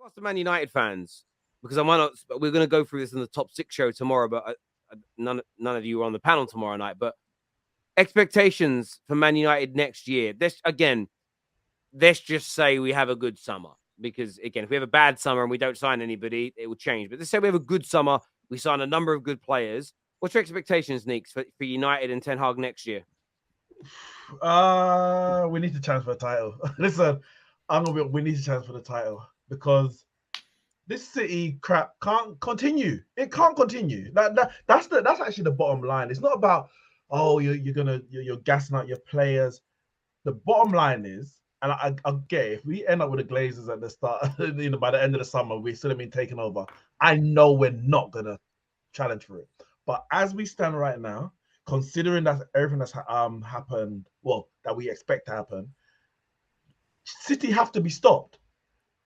ask the Man United fans, because I might not. We're going to go through this in the top 6 show tomorrow, but none of you are on the panel tomorrow night. But expectations for Man United next year. Let's just say we have a good summer, because again, if we have a bad summer and we don't sign anybody, it will change. But let's say we have a good summer, we sign a number of good players. What's your expectations, Neeks, for United and Ten Hag next year? We need to challenge for the title. Listen, we need to challenge for the title, because this City crap can't continue. It can't continue. That's actually the bottom line. It's not about you're gassing out your players. The bottom line is, and I get it, if we end up with the Glazers at the start, by the end of the summer, we still have been taken over. I know we're not gonna challenge for it. But as we stand right now, considering that everything that's happened, well, that we expect to happen, City have to be stopped.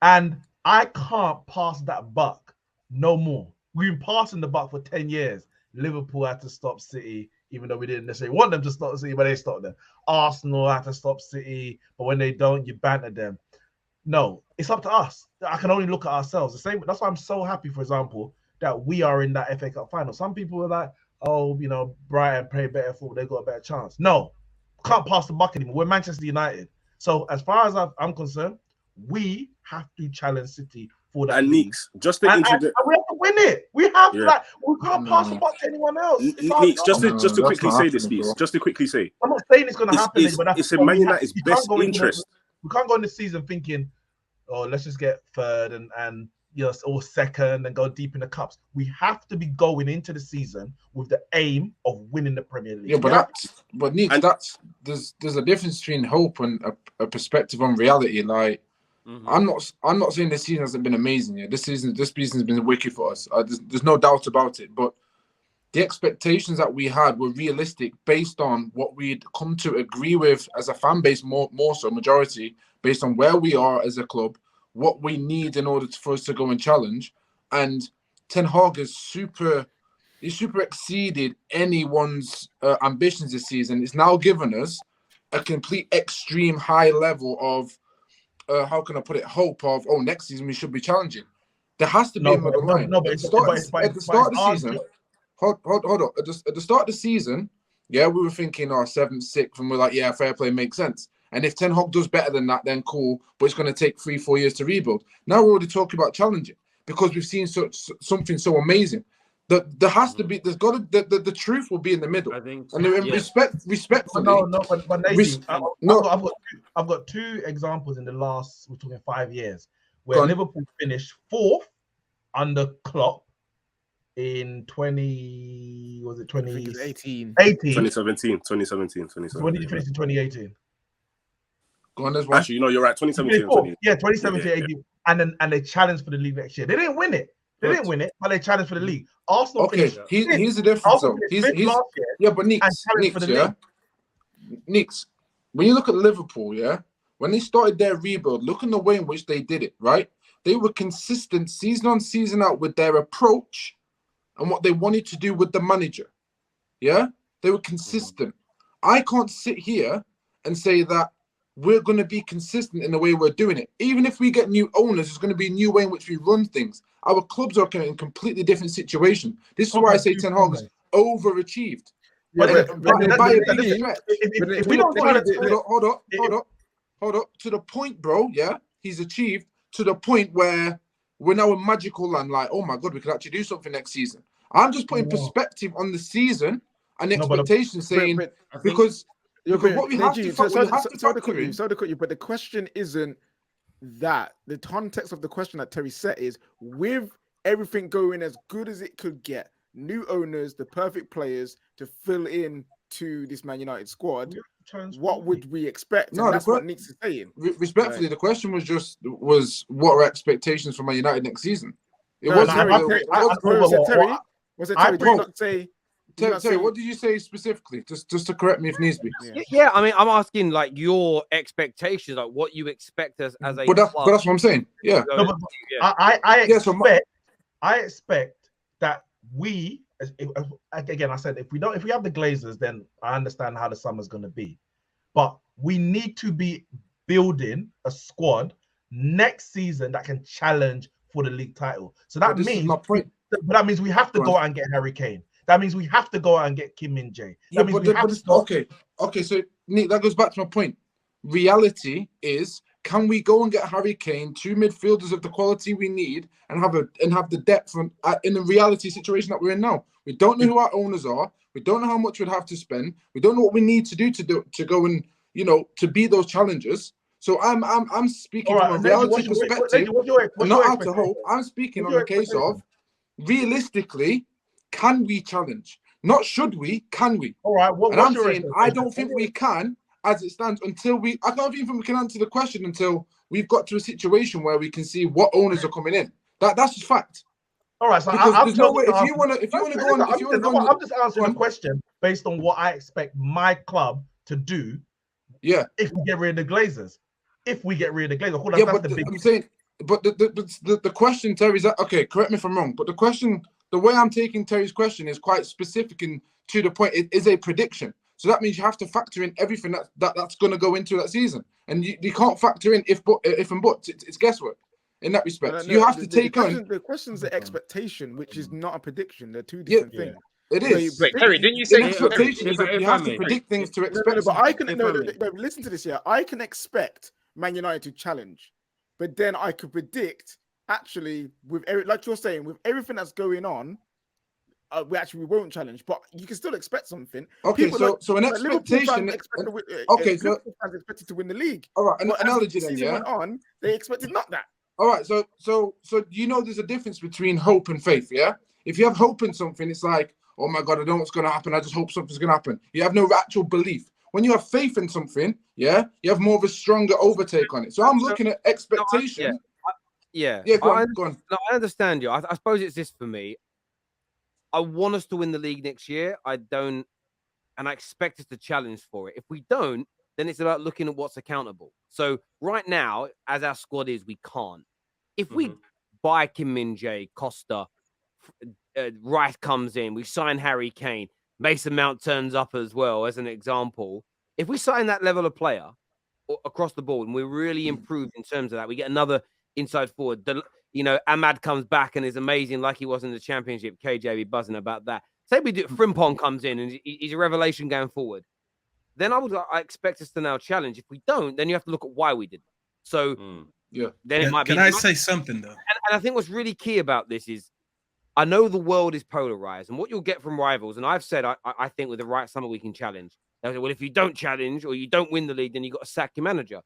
And I can't pass that buck no more. We've been passing the buck for 10 years. Liverpool had to stop City, even though we didn't necessarily want them to stop City, but they stopped them. Arsenal had to stop City, but when they don't, you banter them. No, it's up to us. I can only look at ourselves. The same. That's why I'm so happy, for example, that we are in that FA Cup final. Some people are like, oh, Brighton play better football, they've got a better chance. No, can't pass the buck anymore. We're Manchester United. So as far as I'm concerned, we have to challenge City for that. And Neeks, just to introduce, we have to win it. We have to, we can't pass the buck to anyone else. Neeks, just to quickly say this, Neeks. Just to quickly say, I'm not saying it's going to happen, but it's in Man United's best interest. We can't go in the season thinking, oh, let's just get third and or second and go deep in the cups. We have to be going into the season with the aim of winning the Premier League. Yeah, but Neeks, there's a difference between hope and a perspective on reality. Like, I'm not saying this season hasn't been amazing. Yeah, this season has been wicked for us. There's no doubt about it. But the expectations that we had were realistic based on what we'd come to agree with as a fan base, more so majority, based on where we are as a club, what we need in order for us to go and challenge. And Ten Hag has super exceeded anyone's ambitions this season. It's now given us a complete extreme high level of how can I put it? Hope of next season we should be challenging. There has to be another line. At the start of the season, hold on. At the start of the season, yeah, we were thinking 7th, 6th, and we're like, yeah, fair play makes sense. And if Ten Hag does better than that, then cool. But it's going to take 3-4 years to rebuild. Now we're already talking about challenging because we've seen something so amazing. There has to be. There's got to. The truth will be in the middle. I think. And respectfully. I've got 2 examples in the last. We're talking 5 years where Liverpool finished 4th under Klopp in 2018. 2017. When did you finish in 2018? Go on, actually, you're right. 2017. Yeah, 2017, 18. And they challenged for the league next year. They didn't win it. They didn't win it, but they challenged for the league. Arsenal here's the difference. But Neeks, when you look at Liverpool, when they started their rebuild, look at the way in which they did it, right? They were consistent season on season out with their approach and what they wanted to do with the manager. Yeah? They were consistent. I can't sit here and say that we're going to be consistent in the way we're doing it. Even if we get new owners, there's going to be a new way in which we run things. Our clubs are in a completely different situation. This is why I say Ten Hag has overachieved. Hold up. To the point, bro, he's achieved to the point where we're now in magical land. Like, oh my God, we could actually do something next season. I'm just putting perspective on the season and expectations, saying because what we have to but the question isn't that. The context of the question that Terry set is, with everything going as good as it could get, new owners, the perfect players to fill in to this Man United squad, what would we expect? And that's what Nick's saying. Respectfully, the question was what are expectations for Man United next season? Terry, what did you say specifically? Just to correct me if needs be. Yeah, I mean, I'm asking like your expectations, like what you expect as a. But that's what I'm saying. Yeah. I expect that we, again, I said if we have the Glazers, then I understand how the summer's going to be, but we need to be building a squad next season that can challenge for the league title. So that But this is means my point. But that means we have to Go go on. out and get Harry Kane. That means we have to go out and get Kim Min-jae. Yeah, That means but, we the, have but to it's, okay. So Nick, that goes back to my point. Reality is, can we go and get Harry Kane, 2 midfielders of the quality we need, and have the depth in the reality situation that we're in now? We don't know who our owners are. We don't know how much we'd have to spend. We don't know what we need to do to go and to be those challengers. So I'm speaking from a reality perspective, and not out of hope. I'm speaking on the case of realistically, can we challenge? Not should we, can we? All right. And I'm saying I don't think we can as it stands until I don't even think we can answer the question until we've got to a situation where we can see what owners are coming in. That's just fact. All right, so because there's no way if you want to go on. I'm just answering the question based on what I expect my club to do. Yeah. If we get rid of the Glazers, I'm saying, but the question, Terry, is that okay? Correct me if I'm wrong, but the question, the way I'm taking Terry's question is quite specific and to the point. It is a prediction, so that means you have to factor in everything that's going to go into that season, and you can't factor in if and buts. It's guesswork. In that respect, you have to take on. The question's the expectation, which is not a prediction. They're two different things. It is. Wait, Terry, didn't you say expectation is that you have to predict things to expect? No, but I can listen to this here. I can expect Man United to challenge, but then I could predict actually with like you're saying with everything that's going on, we won't challenge, but you can still expect something. Okay, so an expectation. Fans expected to win the league. All right, an analogy then, yeah. Went on, they expected not that. All right, so there's a difference between hope and faith, yeah. If you have hope in something, it's like, oh my God, I don't know what's going to happen. I just hope something's going to happen. You have no actual belief. When you have faith in something, yeah, you have more of a stronger overtake on it. So I'm looking at expectation. Go on. No, I understand you. I suppose it's this for me. I want us to win the league next year. I don't, and I expect us to challenge for it. If we don't, then it's about looking at what's accountable. So right now, as our squad is, we can't. If we buy Kim Min-jae, Costa, Rice comes in, we sign Harry Kane, Mason Mount turns up as well, as an example. If we sign that level of player across the board and we're really improved in terms of that, we get another inside forward. Ahmad comes back and is amazing like he was in the Championship. KJ be buzzing about that. Say we do, Frimpong comes in and he's a revelation going forward. Then I expect us to now challenge. If we don't, then you have to look at why we did. So then it might be. Can I say something though? And I think what's really key about this is I know the world is polarized, and what you'll get from rivals, and I've said I think with the right summer we can challenge. They'll say, well, if you don't challenge or you don't win the league, then you've got to sack your manager.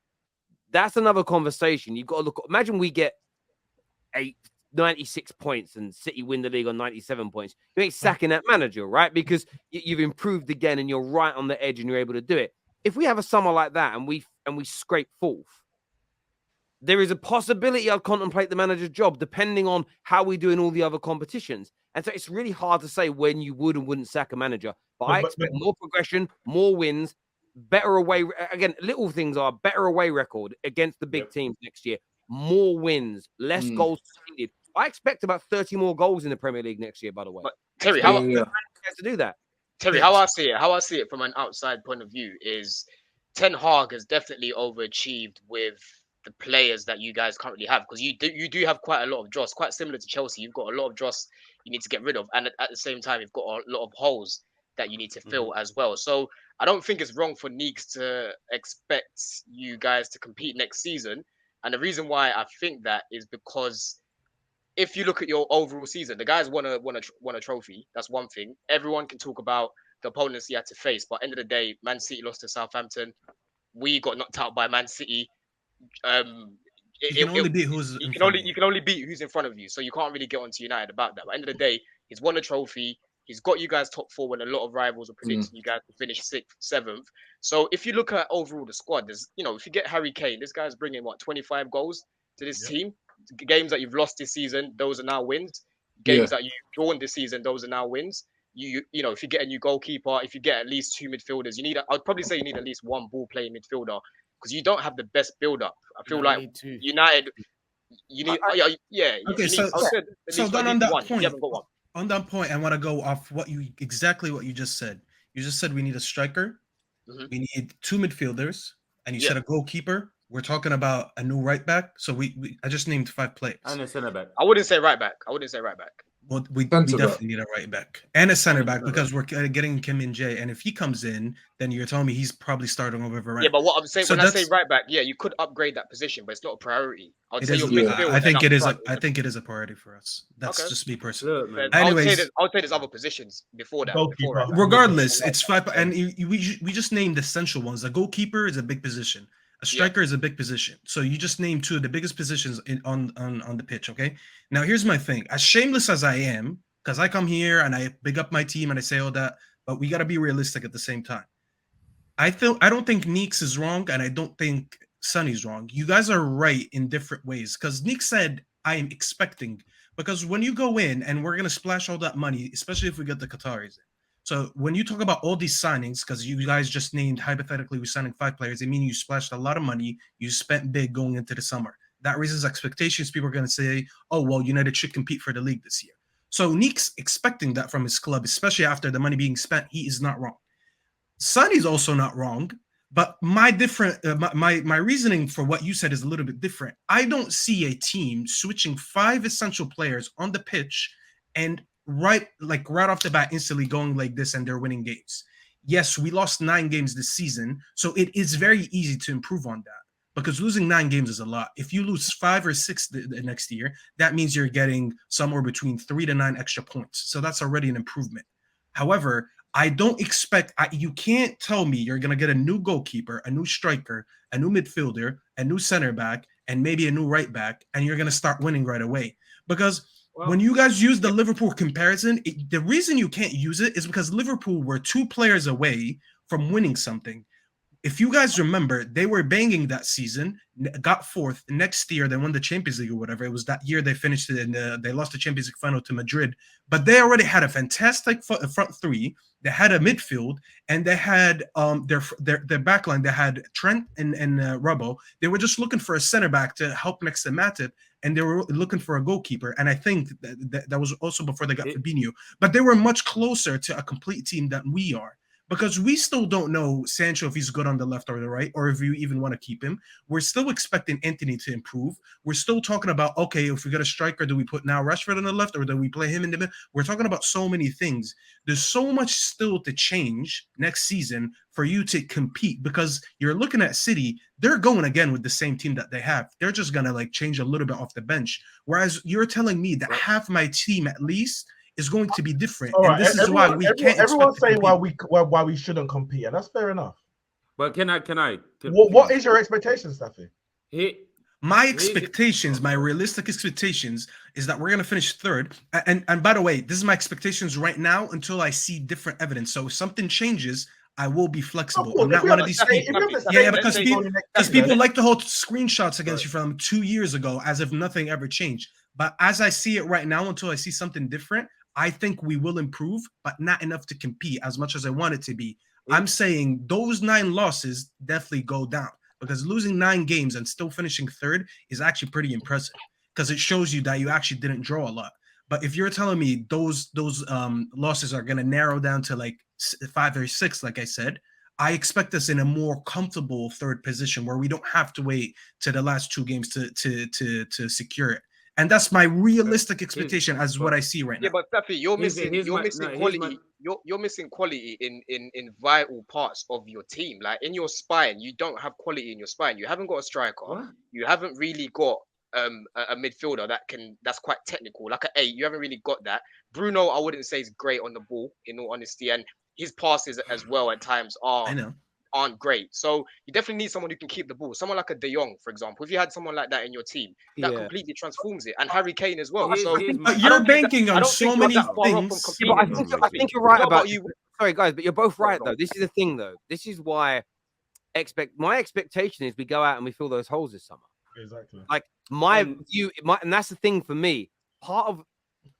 That's another conversation. You've got to look. Imagine we get 96 points and City win the league on 97 points. You ain't sacking that manager, right? Because you've improved again and you're right on the edge and you're able to do it. If we have a summer like that and we scrape fourth, there is a possibility I'd contemplate the manager's job depending on how we do in all the other competitions. And so it's really hard to say when you would and wouldn't sack a manager. But I expect more progression, more wins, better away. Again, little things are better away record against the big teams next year. More wins, less goals conceded. I expect about 30 more goals in the Premier League next year, by the way. But Terry, how has to do that? Terry, how I see it from an outside point of view is Ten Hag has definitely overachieved with the players that you guys currently have, because you do have quite a lot of dross, quite similar to Chelsea. You've got a lot of dross you need to get rid of, and at the same time, you've got a lot of holes that you need to fill as well. So I don't think it's wrong for Neeks to expect you guys to compete next season. And the reason why I think that is because if you look at your overall season, the guys won a trophy. That's one thing. Everyone can talk about the opponents he had to face, but at the end of the day, Man City lost to Southampton. We got knocked out by Man City. You can only beat who's in front of you, so you can't really get onto United about that. But at the end of the day, he's won a trophy. He's got you guys top four when a lot of rivals are predicting you guys to finish 6th, 7th. So if you look at overall the squad, there's if you get Harry Kane, this guy's bringing 25 goals to this team. Games that you've lost this season, those are now wins. Games that you've drawn this season, those are now wins. You know, if you get a new goalkeeper, if you get at least 2 midfielders, I'd probably say you need at least 1 ball playing midfielder, because you don't have the best build up. I feel like United, you need. Okay, so then on that point, you haven't got one. On that point, I want to go off exactly what you just said. You just said we need a striker, we need 2 midfielders, and you said a goalkeeper. we're talking about a new right back. So I just named 5 players. And a centre back. I wouldn't say right back. Well, we definitely need a right back and a center back because we're getting Kim Min-jae, and if he comes in, then you're telling me he's probably starting over Varane. Yeah, but what I'm saying, when I say right back, yeah, you could upgrade that position, but it's not a priority. I would say your midfield. I think it is. I think it is a priority for us. That's just me personally. Anyways, I would say there's other positions before that. Regardless, it's 5, and we just named the essential ones. A goalkeeper is a big position. A striker is a big position. So you just named 2 of the biggest positions on the pitch, okay? Now, here's my thing. As shameless as I am, because I come here and I big up my team and I say all that, but we got to be realistic at the same time. I don't think Neeks is wrong, and I don't think Sonny's wrong. You guys are right in different ways, because Neeks said, I am expecting, because when you go in and we're going to splash all that money, especially if we get the Qataris in. So when you talk about all these signings, because you guys just named, hypothetically, we're signing 5 players, I mean, you splashed a lot of money, you spent big going into the summer. That raises expectations. People are going to say, oh, well, United should compete for the league this year. So Neeks expecting that from his club, especially after the money being spent, he is not wrong. Sonny's also not wrong, but my reasoning for what you said is a little bit different. I don't see a team switching 5 essential players on the pitch and right off the bat instantly going like this and they're winning games. Yes, we lost 9 games this season, so it is very easy to improve on that, because losing 9 games is a lot. If you lose 5 or 6 the next year, that means you're getting somewhere between 3 to 9 extra points. So that's already an improvement. However, I don't expect, you can't tell me you're going to get a new goalkeeper, a new striker, a new midfielder, a new center back, and maybe a new right back, and you're going to start winning right away. Because when you guys use the Liverpool comparison, the reason you can't use it is because Liverpool were 2 players away from winning something. If you guys remember, they were banging that season, got 4th. Next year, they won the Champions League or whatever. It was that year they finished it, and they lost the Champions League final to Madrid. But they already had a fantastic front 3. They had a midfield, and they had their back line. They had Trent and Robbo. They were just looking for a center back to help next to Matip, and they were looking for a goalkeeper. And I think that was also before they got Fabinho. But they were much closer to a complete team than we are. Because we still don't know Sancho if he's good on the left or the right, or if you even want to keep him. We're still expecting Anthony to improve. We're still talking about, okay, if we get a striker, do we put now Rashford on the left, or do we play him in the middle? We're talking about so many things. There's so much still to change next season for you to compete, because you're looking at City, they're going again with the same team that they have. They're just going to change a little bit off the bench. Whereas you're telling me that half my team at least is going to be different. All right. And this is why we can't. Everyone's saying why we shouldn't compete, and that's fair enough. But can I? What is your expectation, Staffy? My expectations, my realistic expectations, is that we're gonna finish 3rd. And by the way, this is my expectations right now until I see different evidence. So if something changes, I will be flexible. I'm not one of these people. Yeah, because people like to hold screenshots against you from 2 years ago as if nothing ever changed. But as I see it right now, until I see something different, I think we will improve, but not enough to compete as much as I want it to be. I'm saying those 9 losses definitely go down, because losing 9 games and still finishing 3rd is actually pretty impressive, because it shows you that you actually didn't draw a lot. But if you're telling me those losses are going to narrow down to 5 or 6, like I said, I expect us in a more comfortable 3rd position where we don't have to wait to the last 2 games to secure it. And that's my realistic expectation as what I see right now. Yeah, but Taffy, you're missing quality. You're missing quality in vital parts of your team. Like in your spine, you don't have quality in your spine. You haven't got a striker. What? You haven't really got a midfielder that's quite technical, like an 8. You haven't really got that. Bruno, I wouldn't say is great on the ball, in all honesty, and his passes as well at times aren't great. So you definitely need someone who can keep the ball. Someone like a De Jong, for example. If you had someone like that in your team, that completely transforms it. And Harry Kane as well. But you're banking on so many things. Yeah, but I think you're right about you. Sorry, guys, but you're both right, though. This is the thing, though. This is why my expectation is we go out and we fill those holes this summer. Exactly. Like my view, and that's the thing for me.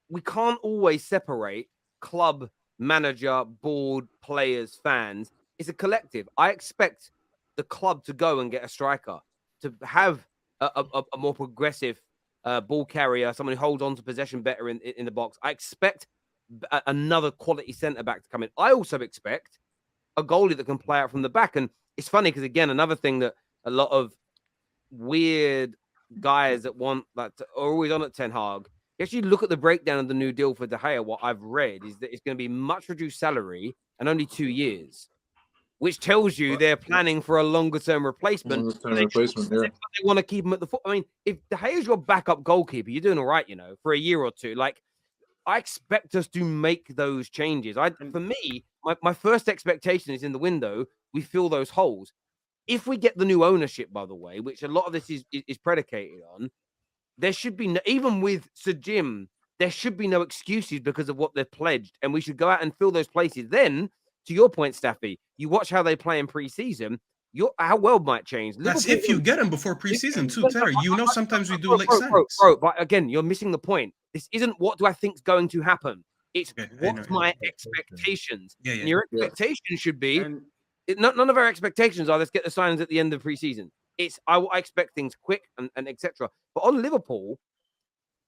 We can't always separate club, manager, board, players, fans. It's a collective. I expect the club to go and get a striker, to have a more progressive ball carrier, someone who holds on to possession better in the box. I expect another quality centre back to come in. I also expect a goalie that can play out from the back. And it's funny because, again, another thing that a lot of weird guys that want are always on at Ten Hag. If you look at the breakdown of the new deal for De Gea, what I've read is that it's going to be much reduced salary and only 2 years, which tells you they're planning for a longer term replacement. Yeah. They want to keep him at the foot. I mean, if De Gea is your backup goalkeeper, you're doing all right, for a year or two. Like, I expect us to make those changes. For me, my first expectation is in the window, we fill those holes. If we get the new ownership, by the way, which a lot of this is predicated on, there should be even with Sir Jim, there should be no excuses because of what they've pledged, and we should go out and fill those places. Then, to your point, Staffy, you watch how they play in preseason. Our world might change. That's if you get them before preseason too, Terry. Sometimes we do late signings. Bro, but again, you're missing the point. This isn't what do I think is going to happen. It's what's my expectations. Yeah. And your expectation should be. None of our expectations are let's get the signings at the end of preseason. It's I expect things quick and etc. But on Liverpool,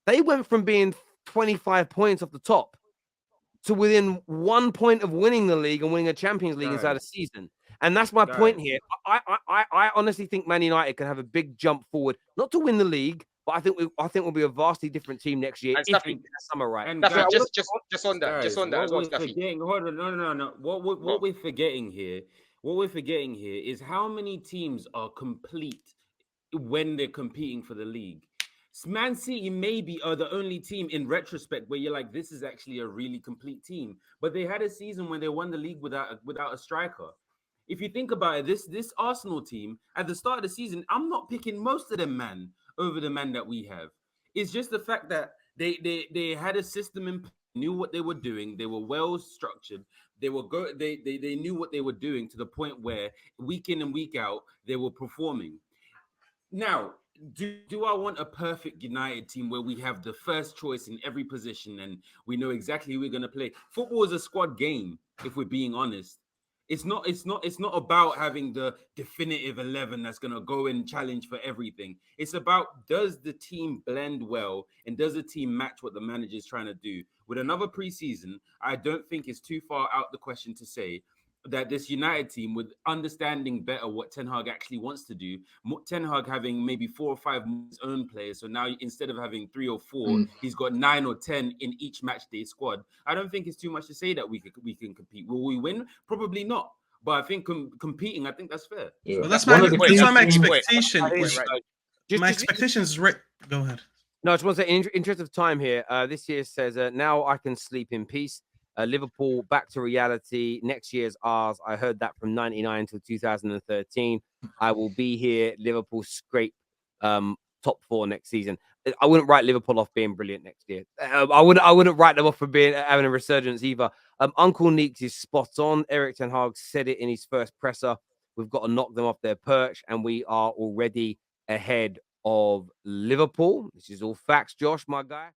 they went from being 25 points off the top to within 1 point of winning the league and winning a Champions League inside a season. And that's my point here. I honestly think Man United can have a big jump forward, not to win the league, but I think we'll be a vastly different team next year if we get summer right. And just on that as well, Staffy. Hold on, no. What we're forgetting here is how many teams are complete when they're competing for the league. Man City maybe are the only team in retrospect where you're like, this is actually a really complete team. But they had a season when they won the league without a striker. If you think about it, this Arsenal team at the start of the season, I'm not picking most of them man over the man that we have. It's just the fact that they had a system and knew what they were doing. They were well structured. They knew what they were doing to the point where week in and week out they were performing. Now, do I want a perfect United team where we have the first choice in every position and we know exactly who we're going to play? Football is a squad game, if we're being honest. It's not about having the definitive 11 that's going to go and challenge for everything. It's about, does the team blend well and does the team match what the manager is trying to do? With another preseason, I don't think it's too far out the question to say that this United team, with understanding better what Ten Hag actually wants to do, Ten Hag having maybe 4 or 5 his own players, so now instead of having 3 or 4, he's got 9 or 10 in each match day squad. I don't think it's too much to say that we can compete. Will we win? Probably not. But I think competing, I think that's fair. Yeah. Well, that's my expectation. My expectation is right. Go ahead. No, I just want to say, in interest of time here, this year says, now I can sleep in peace. Liverpool back to reality. Next year's ours. I heard that from 99 to 2013. I will be here. Liverpool scrape top 4 next season. I wouldn't write Liverpool off being brilliant next year. I wouldn't write them off for having a resurgence either. Uncle Neeks is spot on. Erik ten Hag said it in his first presser. We've got to knock them off their perch, and we are already ahead of Liverpool. This is all facts, Josh, my guy.